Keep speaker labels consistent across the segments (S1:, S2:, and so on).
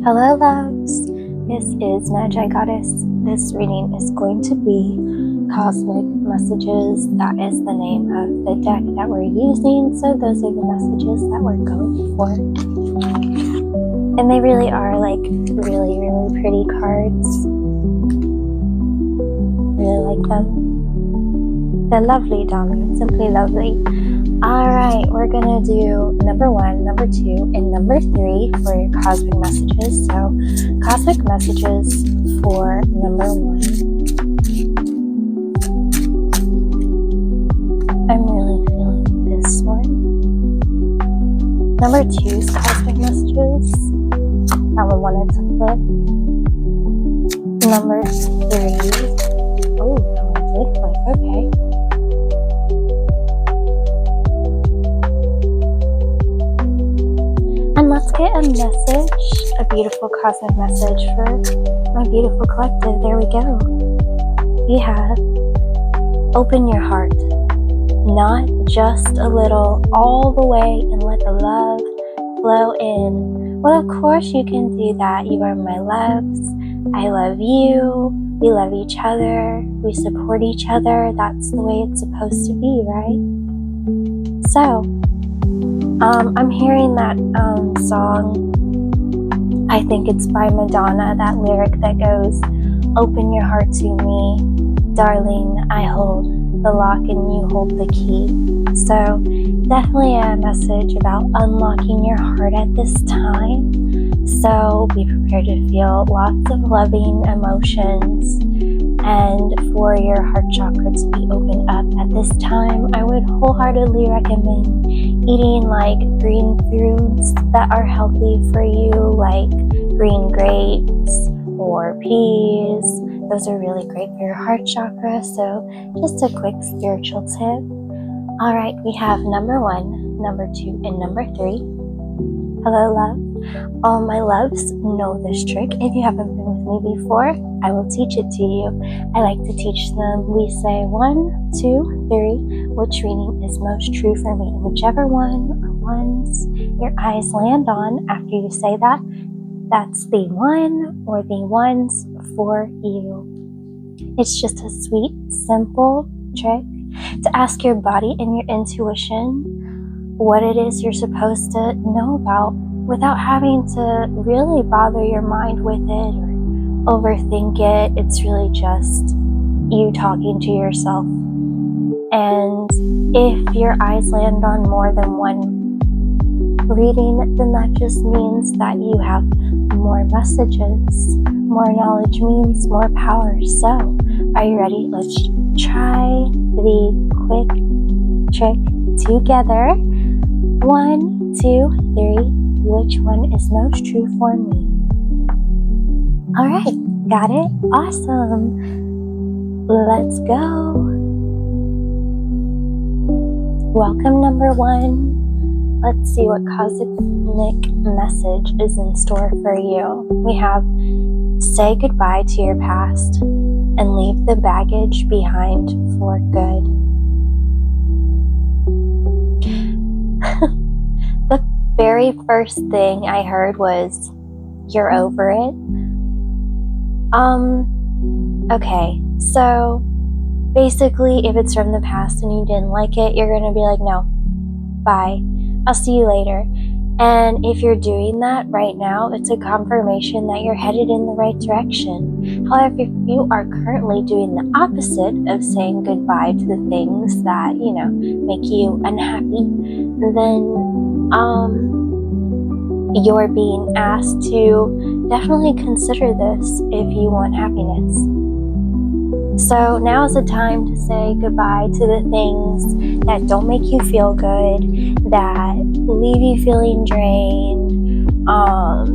S1: Hello loves, this is Magigoddess. This reading is going to be Cosmic Messages. That is the name of the deck that we're using, so those are the messages that we're going for. And they really are like really pretty cards. Really like them. They're lovely, darling, simply lovely. Alright, we're gonna do number 1, number 2, and number 3 for your cosmic messages. So, cosmic messages for number 1. I'm really feeling this one. Number 2's cosmic messages. That one wanted to flip. Number 3. Oh, that one did flip. Okay. And let's get a message, a beautiful cosmic message for my beautiful collective. There we go. We have, open your heart, not just a little, all the way, and let the love flow in. Well, of course you can do that. You are my loves. I love you. We love each other. We support each other. That's the way it's supposed to be, right? So, I'm hearing that song, I think it's by Madonna, that lyric that goes, open your heart to me, darling, I hold the lock and you hold the key. So definitely a message about unlocking your heart at this time. So be prepared to feel lots of loving emotions, and for your heart chakra to be opened up at this time, I would wholeheartedly recommend eating like green foods that are healthy for you, like green grapes or peas. Those are really great for your heart chakra. So just a quick spiritual tip. All right, we have number 1, number 2, and number 3. Hello, love. All my loves know this trick. If you haven't been with me before, I will teach it to you. I like to teach them. We say 1, 2, 3, which reading is most true for me. Whichever one or ones your eyes land on after you say that, that's the one or the ones for you. It's just a sweet, simple trick to ask your body and your intuition what it is you're supposed to know about without having to really bother your mind with it or overthink it. It's really just you talking to yourself. And if your eyes land on more than one reading, then that just means that you have more messages. More knowledge means more power. So, are you ready? Let's try the quick trick together. 1, 2, 3. Which one is most true for me? All right, got it? Awesome. Let's go. Welcome, number 1. Let's see what cosmic message is in store for you. We have, say goodbye to your past and leave the baggage behind for good. The very first thing I heard was, you're over it. Okay, so basically if it's from the past and you didn't like it, you're gonna be like, no, bye, I'll see you later. And if you're doing that right now, it's a confirmation that you're headed in the right direction. However, if you are currently doing the opposite of saying goodbye to the things that, make you unhappy, then you're being asked to definitely consider this if you want happiness. So now is the time to say goodbye to the things that don't make you feel good, that leave you feeling drained,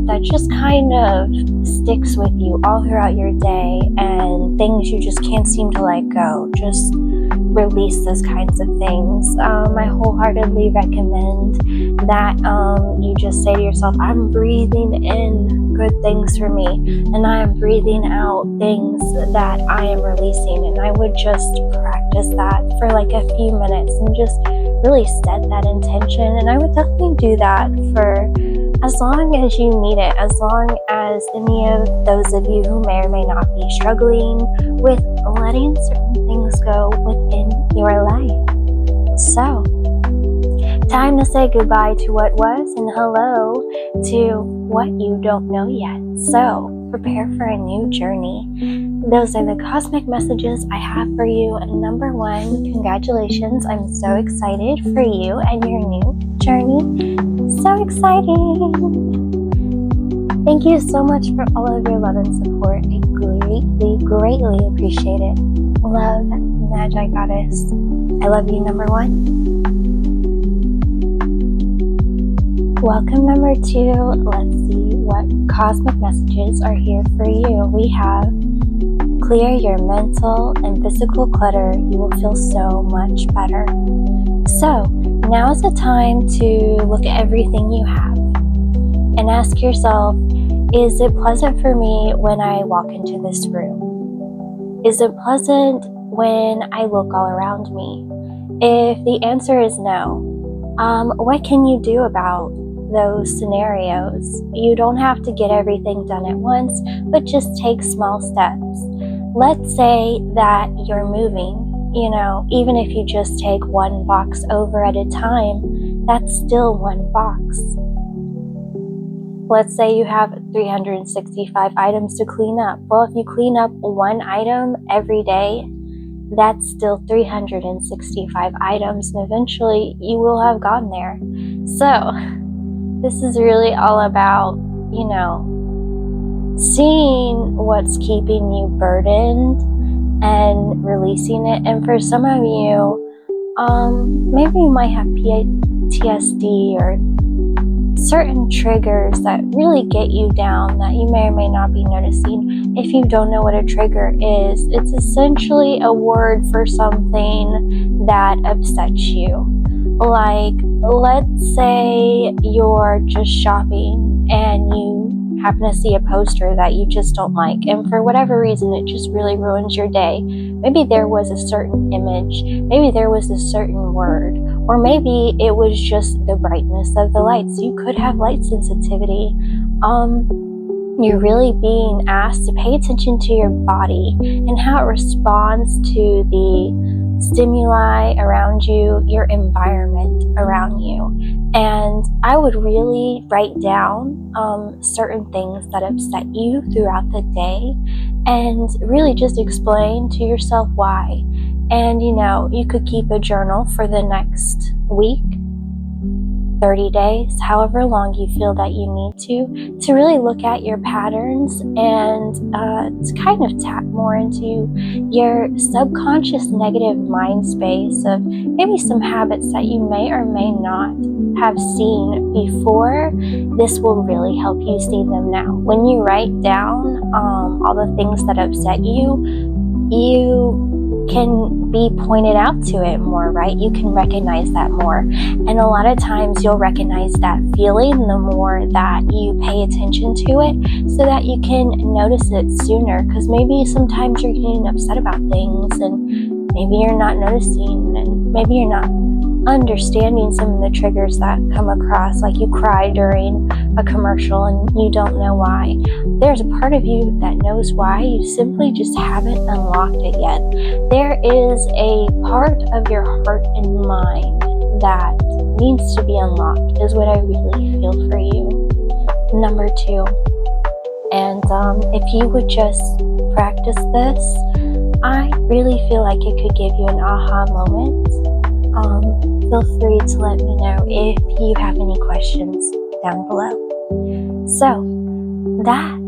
S1: that just kind of sticks with you all throughout your day, and things you just can't seem to let go. Just release those kinds of things. I wholeheartedly recommend that you just say to yourself, I'm breathing in good things for me, and I am breathing out things that I am releasing. And I would just practice that for like a few minutes and just really set that intention. And I would definitely do that for as long as you need it, as long as as any of those of you who may or may not be struggling with letting certain things go within your life. So, time to say goodbye to what was and hello to what you don't know yet. So, prepare for a new journey. Those are the cosmic messages I have for you. And number one, congratulations. I'm so excited for you and your new journey. So exciting. Thank you so much for all of your love and support. I greatly appreciate it. Love, Magigoddess. I love you, number one. Welcome, number two. Let's see what cosmic messages are here for you. We have clear your mental and physical clutter. You will feel so much better. So, now is the time to look at everything you have and ask yourself, is it pleasant for me when I walk into this room? Is it pleasant when I look all around me? If the answer is no, what can you do about those scenarios? You don't have to get everything done at once, but just take small steps. Let's say that you're moving, even if you just take one box over at a time, that's still one box. Let's say you have 365 items to clean up. Well, if you clean up one item every day, that's still 365 items, and eventually you will have gotten there. So, this is really all about, seeing what's keeping you burdened and releasing it. And for some of you, maybe you might have PTSD or certain triggers that really get you down that you may or may not be noticing. If you don't know what a trigger is, it's essentially a word for something that upsets you. Like, let's say you're just shopping and you happen to see a poster that you just don't like, and for whatever reason it just really ruins your day. Maybe there was a certain image, maybe there was a certain word, or maybe it was just the brightness of the lights. You could have light sensitivity. You're really being asked to pay attention to your body and how it responds to the stimuli around you, your environment around you. And I would really write down certain things that upset you throughout the day and really just explain to yourself why. And you could keep a journal for the next week, 30 days, however long you feel that you need to really look at your patterns and to kind of tap more into your subconscious negative mind space of maybe some habits that you may or may not have seen before. This will really help you see them now. When you write down all the things that upset you, you can be pointed out to it more, right? You can recognize that more. And a lot of times you'll recognize that feeling the more that you pay attention to it, so that you can notice it sooner. Because maybe sometimes you're getting upset about things and maybe you're not noticing, and maybe you're not understanding some of the triggers that come across, like you cry during a commercial and you don't know why. There's a part of you that knows why, you simply just haven't unlocked it yet. There is a part of your heart and mind that needs to be unlocked, is what I really feel for you. Number two, and if you would just practice this, I really feel like it could give you an aha moment. Feel free to let me know if you have any questions down below. So, that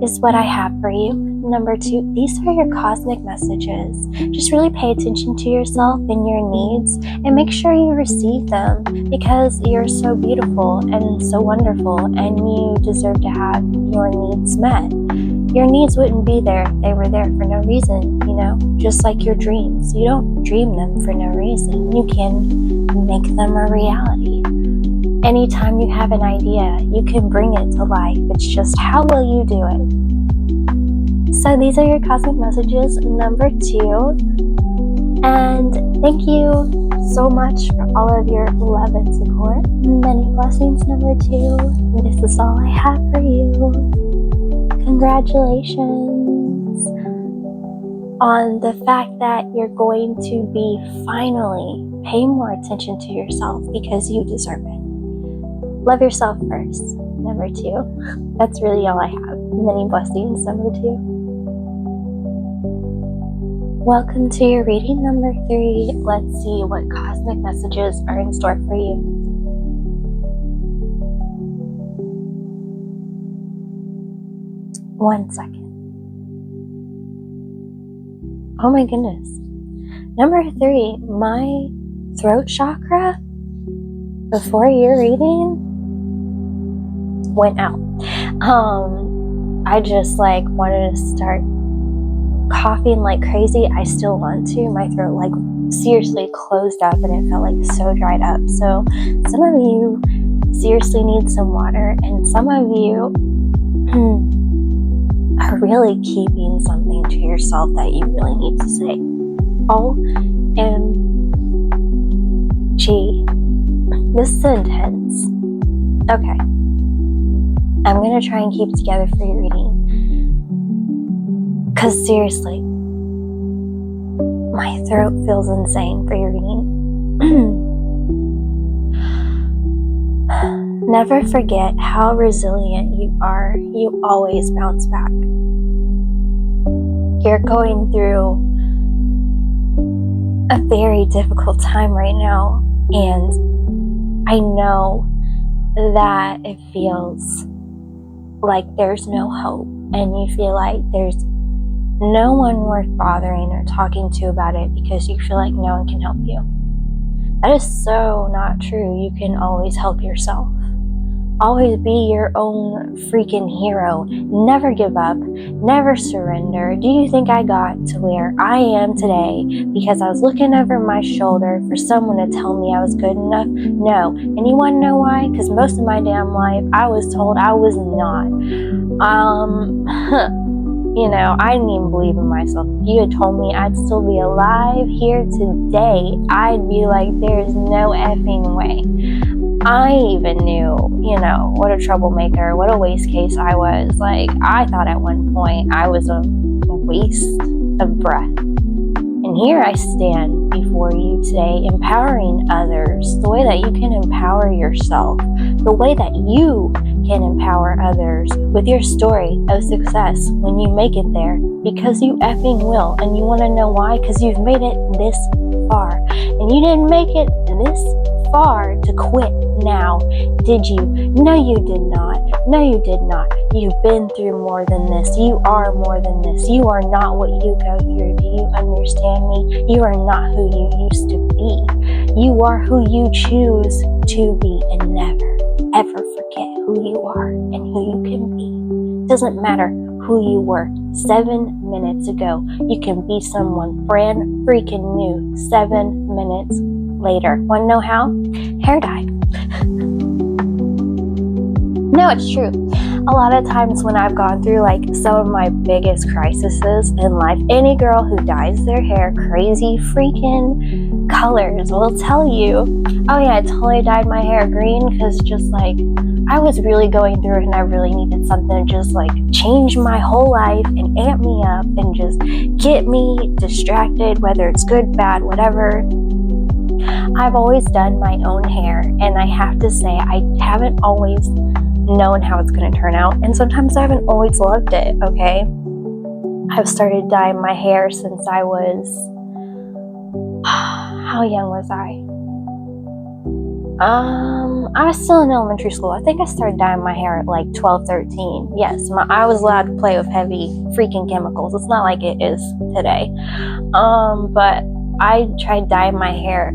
S1: is what I have for you. Number two, these are your cosmic messages. Just really pay attention to yourself and your needs and make sure you receive them, because you're so beautiful and so wonderful and you deserve to have your needs met. Your needs wouldn't be there if they were there for no reason, just like your dreams. You don't dream them for no reason. You can make them a reality. Anytime you have an idea, you can bring it to life. It's just how will you do it? So these are your cosmic messages, number two. And thank you so much for all of your love and support. Many blessings, number two. This is all I have for you. Congratulations on the fact that you're going to be finally paying more attention to yourself because you deserve it. Love yourself first. Number 2. That's really all I have. Many blessings. Number 2. Welcome to your reading number 3. Let's see what cosmic messages are in store for you. One second. Oh my goodness. Number 3, my throat chakra before your reading went out. I just wanted to start coughing like crazy. I still want to. My throat seriously closed up and it felt so dried up. So some of you seriously need some water, and some of you are really keeping something to yourself that you really need to say. OMG. This is intense. Okay. I'm going to try and keep it together for your reading. Because seriously, my throat feels insane for your reading. Never forget how resilient you are. You always bounce back. You're going through a very difficult time right now, and I know that it feels like there's no hope, and you feel like there's no one worth bothering or talking to about it because you feel like no one can help you. That is so not true. You can always help yourself. Always be your own freaking hero. Never give up. Never surrender. Do you think I got to where I am today because I was looking over my shoulder for someone to tell me I was good enough? No. And you want to know why? Because most of my damn life I was told I was not. I didn't even believe in myself. If you had told me I'd still be alive here today, I'd be like, there's no effing way. I even knew, what a troublemaker, what a waste case I was. I thought at one point I was a waste of breath. And here I stand before you today, empowering others the way that you can empower yourself, the way that you can empower others with your story of success when you make it there, because you effing will. And you want to know why? Because you've made it this far. And you didn't make it this far to quit now, did you? No, you did not. No, you did not. You've been through more than this. You are more than this. You are not what you go through. Do you understand me? You are not who you used to be. You are who you choose to be, and never, ever forget who you are and who you can be. Doesn't matter who you were 7 minutes ago. You can be someone brand freaking new 7 minutes later. Want to know how? Hair dye. No, it's true. A lot of times when I've gone through some of my biggest crises in life, any girl who dyes their hair crazy freaking colors will tell you, oh yeah, I totally dyed my hair green because I was really going through it and I really needed something to just change my whole life and amp me up and just get me distracted, whether it's good, bad, whatever. I've always done my own hair, and I have to say I haven't always known how it's going to turn out, and sometimes I haven't always loved it, okay? I've started dyeing my hair since I was, how young was I? I was still in elementary school. I think I started dyeing my hair at 12, 13. Yes, I was allowed to play with heavy freaking chemicals. It's not like it is today. But I tried dyeing my hair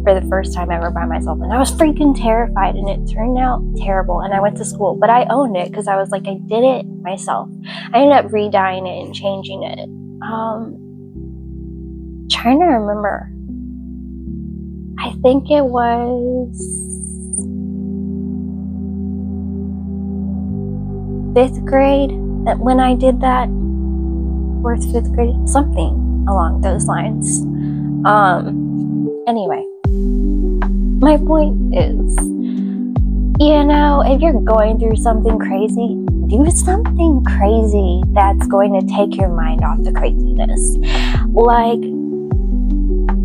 S1: for the first time ever by myself, and I was freaking terrified, and it turned out terrible, and I went to school, but I owned it because I was I did it myself. I ended up re-dyeing it and changing it. Trying to remember. I think it was 5th grade when I did that. 4th, 5th grade, something along those lines. Anyway, my point is, if you're going through something crazy, do do something crazy that's going to take your mind off the craziness. Like,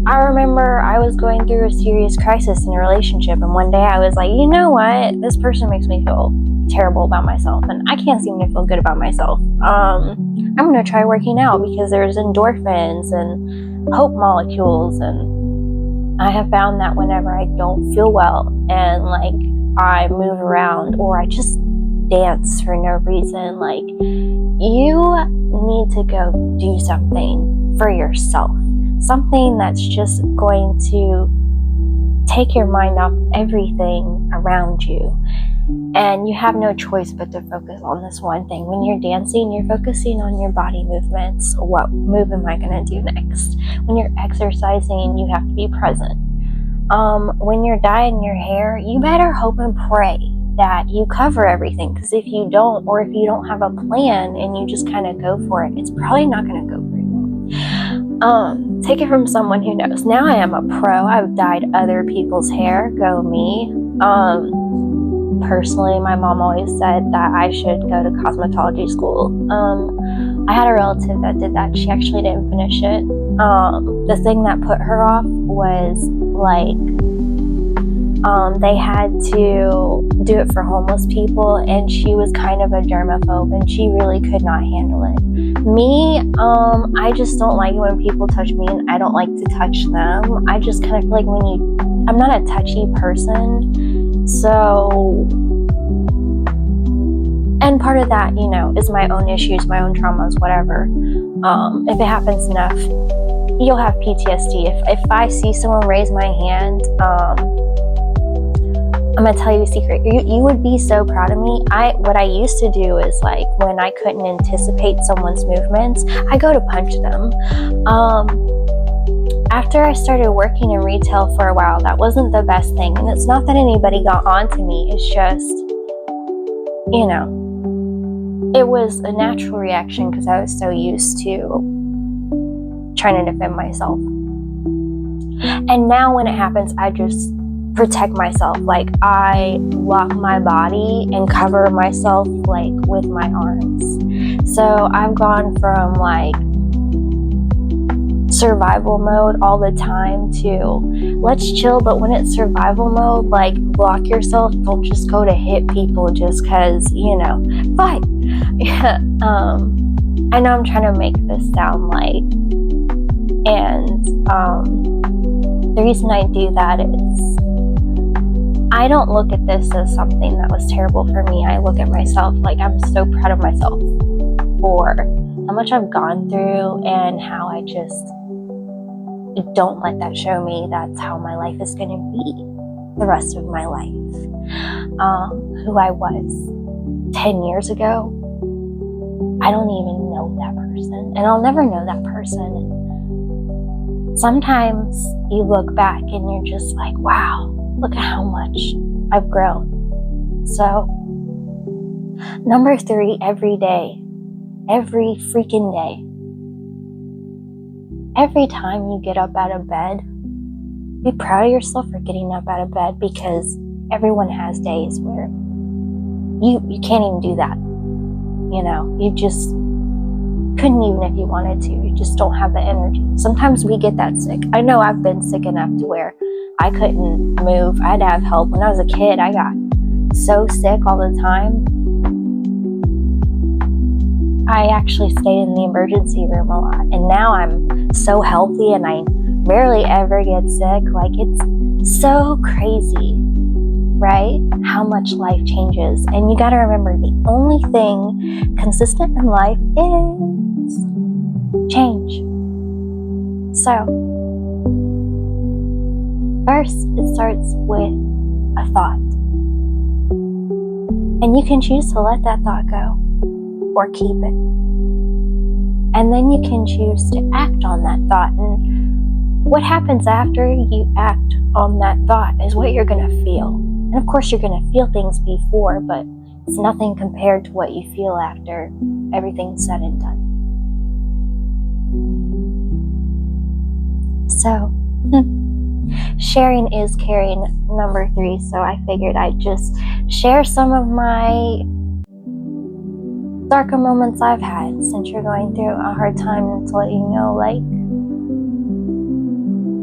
S1: I remember I was going through a serious crisis in a relationship, and one day I was like, you know what? This person makes me feel terrible about myself, and I can't seem to feel good about myself. I'm going to try working out because there's endorphins and hope molecules, and I have found that whenever I don't feel well and like I move around or I just dance for no reason, like, you need to go do something for yourself. Something that's just going to take your mind off everything around you. And you have no choice but to focus on this one thing. When you're dancing, you're focusing on your body movements. What move am I going to do next? When you're exercising, you have to be present. When you're dyeing your hair, you better hope and pray that you cover everything. Because if you don't, or if you don't have a plan and you just kind of go for it, it's probably not going to go very well. Take it from someone who knows. Now I am a pro. I've dyed other people's hair. Go me. Personally, my mom always said that I should go to cosmetology school. I had a relative that did that. She actually didn't finish it. The thing that put her off was like, they had to do it for homeless people, and she was kind of a germaphobe, and she really could not handle it. Me, I just don't like it when people touch me, and I don't like to touch them. I just kind of feel like I'm not a touchy person, so, and part of that, is my own issues, my own traumas, whatever. If it happens enough, you'll have PTSD. If I see someone raise my hand, I'm gonna tell you a secret. You would be so proud of me. What I used to do is, like, when I couldn't anticipate someone's movements, I go to punch them. After I started working in retail for a while, that wasn't the best thing. And it's not that anybody got on to me. It's just, it was a natural reaction because I was so used to trying to defend myself. And now when it happens, I just protect myself. Like, I lock my body and cover myself, like, with my arms. So I've gone from like survival mode all the time to let's chill, but when it's survival mode, like, block yourself. Don't just go to hit people just because, fight. Yeah. I know I'm trying to make this sound light, and the reason I do that is I don't look at this as something that was terrible for me. I look at myself like I'm so proud of myself for how much I've gone through and how I just don't let that show me that's how my life is going to be the rest of my life. Who I was 10 years ago, I don't even know that person, and I'll never know that person. Sometimes you look back and you're just like, wow, look at how much I've grown. So, number 3, every day, every freaking day, every time you get up out of bed, be proud of yourself for getting up out of bed, because everyone has days where you can't even do that. You just couldn't, even if you wanted to. You just don't have the energy. Sometimes we get that sick. I know I've been sick enough to where I couldn't move. I had to have help. When I was a kid, I got so sick all the time. I actually stayed in the emergency room a lot. And now I'm so healthy and I rarely ever get sick. Like, it's so crazy, right? How much life changes. And you gotta remember, the only thing consistent in life is change. So, first, it starts with a thought. And you can choose to let that thought go or keep it. And then you can choose to act on that thought. And what happens after you act on that thought is what you're going to feel. And of course, you're going to feel things before, but it's nothing compared to what you feel after everything's said and done. So, sharing is caring, number 3. So I figured I'd just share some of my darker moments I've had since you're going through a hard time, to let you know, like,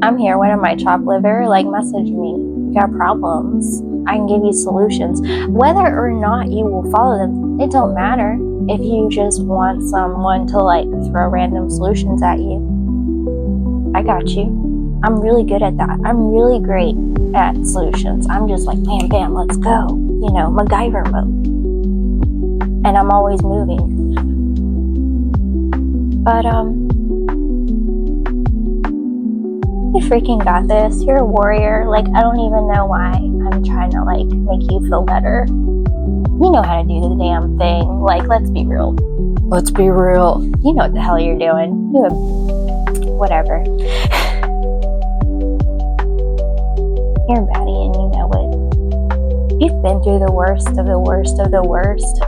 S1: I'm here. When am I chopped liver? Like, message me. You got problems. I can give you solutions. Whether or not you will follow them, it don't matter. If you just want someone to, like, throw random solutions at you, I got you. I'm really good at that. I'm really great at solutions. I'm just like, bam, bam, let's go. You know, MacGyver mode. And I'm always moving. But, you freaking got this. You're a warrior. Like, I don't even know why I'm trying to, like, make you feel better. You know how to do the damn thing. Like, let's be real. Let's be real. You know what the hell you're doing. You have, whatever. You're a baddie and you know it. You've been through the worst of the worst of the worst.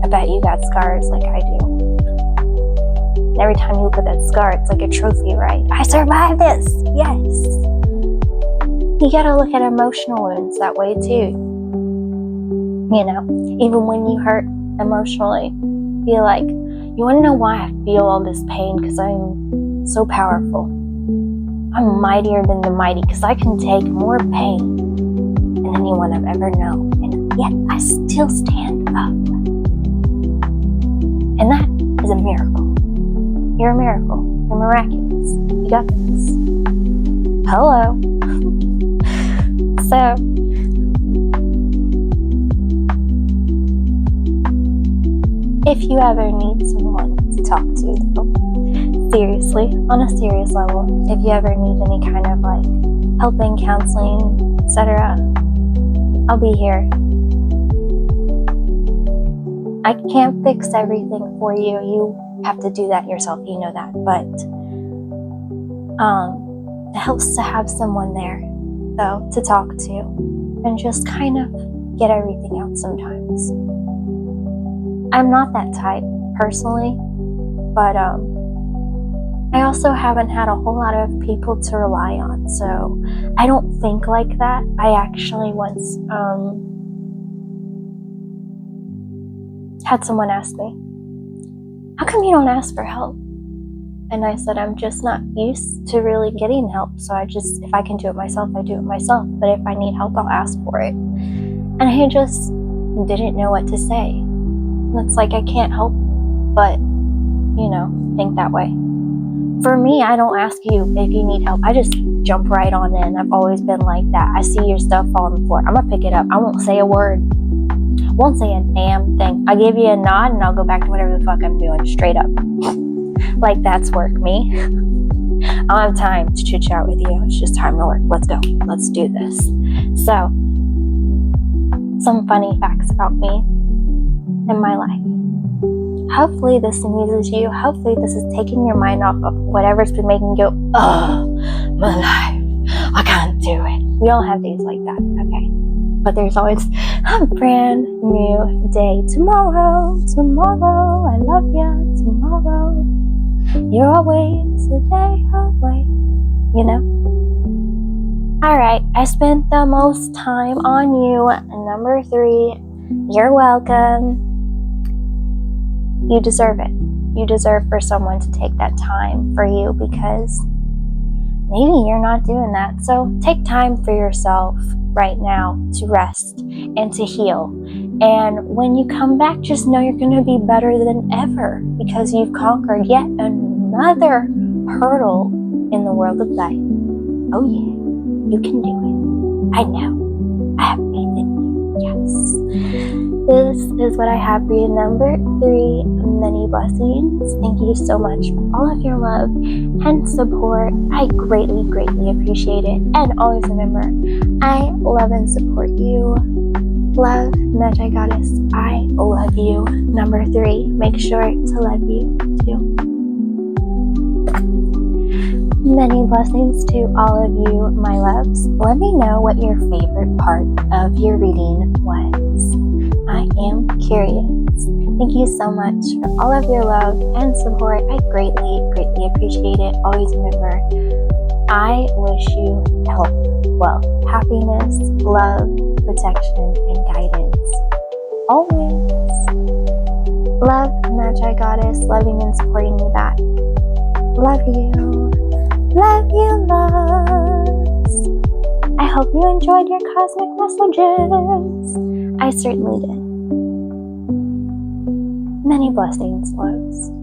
S1: I bet you got scars like I do. And every time you look at that scar, it's like a trophy, right? I survived this! Yes! You gotta look at emotional wounds that way too. You know, even when you hurt emotionally, be like, you wanna know why I feel all this pain? Because I'm so powerful. I'm mightier than the mighty, because I can take more pain than anyone I've ever known. And yet I still stand up. And that is a miracle. You're a miracle. You're miraculous. You got this. Hello. So, if you ever need someone to talk to, though, seriously, on a serious level, if you ever need any kind of, like, helping, counseling, etc., I'll be here. I can't fix everything for you. You have to do that yourself, you know that. But it helps to have someone there, though, to talk to and just kind of get everything out sometimes. I'm not that type, personally, but I also haven't had a whole lot of people to rely on, so I don't think like that. I actually once had someone ask me, how come you don't ask for help? And I said, I'm just not used to really getting help, so if I can do it myself, I do it myself, but if I need help, I'll ask for it. And I just didn't know what to say. And it's like, I can't help but, you know, think that way. For me, I don't ask you if you need help. I just jump right on in. I've always been like that. I see your stuff fall on the floor, I'm gonna pick it up. I won't say a word. Won't say a damn thing. I'll give you a nod and I'll go back to whatever the fuck I'm doing, straight up. Like, that's work, me. I don't have time to chit chat with you. It's just time to work. Let's go. Let's do this. So, some funny facts about me and my life. Hopefully this amuses you. Hopefully this is taking your mind off of whatever's been making you go, oh, my life, I can't do it. We all have days like that, okay? But there's always a brand new day. Tomorrow, I love ya. Tomorrow, you're always a day away. You know? Alright, I spent the most time on you. Number 3, you're welcome. You deserve it. You deserve for someone to take that time for you, because maybe you're not doing that. So take time for yourself right now to rest and to heal. And when you come back, just know you're going to be better than ever, because you've conquered yet another hurdle in the world of life. Oh yeah, you can do it. I know. I have faith in you. Yes. This is what I have for you. Number 3, many blessings. Thank you so much for all of your love and support. I greatly, greatly appreciate it. And always remember, I love and support you. Love, Magigoddess. I love you. Number 3, make sure to love you too. Many blessings to all of you, my loves. Let me know what your favorite part of your reading was. I am curious. Thank you so much for all of your love and support. I greatly, greatly appreciate it. Always remember, I wish you health, wealth, happiness, love, protection, and guidance. Always. Love, Magigoddess, loving and supporting you back. Love you. Love you, loves. I hope you enjoyed your cosmic messages. I certainly did. Many blessings, loves.